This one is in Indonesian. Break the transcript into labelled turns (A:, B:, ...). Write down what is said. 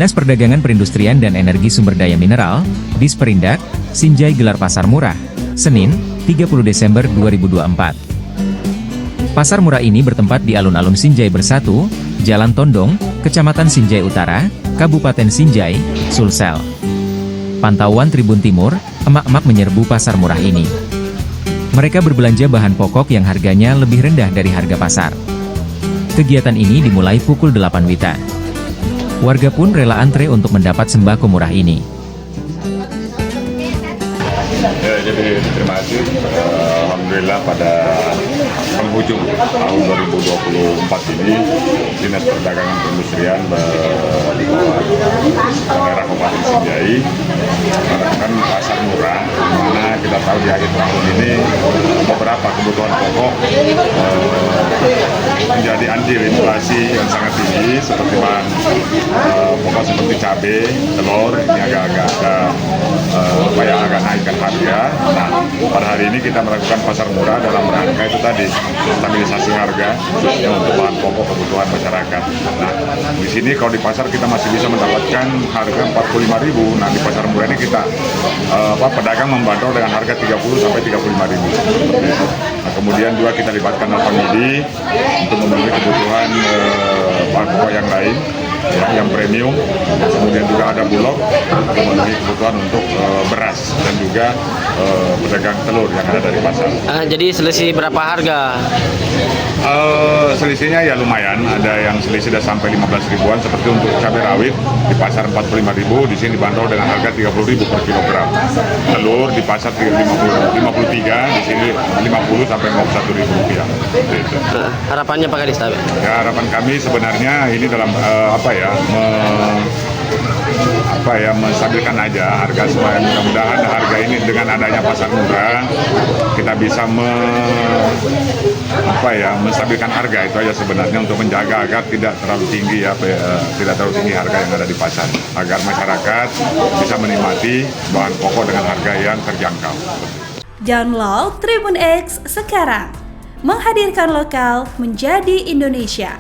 A: Dinas Perdagangan Perindustrian dan Energi Sumber Daya Mineral, Disperindak, Sinjai gelar pasar murah, Senin, 30 Desember 2024. Pasar murah ini bertempat di alun-alun Sinjai Bersatu, Jalan Tondong, Kecamatan Sinjai Utara, Kabupaten Sinjai, Sulsel. Pantauan Tribun Timur, emak-emak menyerbu pasar murah ini. Mereka berbelanja bahan pokok yang harganya lebih rendah dari harga pasar. Kegiatan ini dimulai pukul 8 WITA. Warga pun rela antre untuk mendapat sembako murah ini.
B: Ya, jadi terima kasih. Alhamdulillah pada penghujung tahun 2024 ini Dinas Perdagangan Perindustrian di bawah daerah Kabupaten Sinjai melakukan pasar murah, di mana kita tahu di akhir tahun ini beberapa kebutuhan pokok menjadi andil inflasi yang sangat tinggi, seperti bahan pokok seperti cabai, telur ini agak naikkan harga. Nah, pada hari ini kita melakukan pasar murah dalam rangka itu tadi, stabilisasi harga khususnya untuk bahan pokok kebutuhan masyarakat. Nah, di sini kalau di pasar kita masih bisa mendapatkan harga 45.000. Nah, di pasar murah ini kita pedagang membandrol dengan harga 30 sampai 35.000 seperti itu. Nah, kemudian juga kita libatkan Alfamidi untuk memenuhi kebutuhan bahan pokok yang lain, ya, yang premium. Kemudian juga ada Bulog untuk memenuhi kebutuhan untuk beras dan juga pedagang telur yang ada dari pasar.
C: Jadi selisih berapa harga?
B: Selisihnya ya lumayan, ada yang selisih sudah sampai 15 ribuan, seperti untuk cabai rawit di pasar 45.000, di sini dibanderol dengan harga 30.000 per kilogram. Telur di pasar 53, di sini 50 sampai 51.000 rupiah.
C: Harapannya Pak Kadis?
B: Ya, harapan kami sebenarnya ini dalam menstabilkan aja harga, supaya mudah-mudahan harga ini dengan adanya pasar murah kita bisa menstabilkan harga itu aja sebenarnya, untuk menjaga agar tidak terlalu tinggi tidak terlalu tinggi harga yang ada di pasar, agar masyarakat bisa menikmati bahan pokok dengan harga yang terjangkau.
D: Download Tribun X sekarang, menghadirkan lokal menjadi Indonesia.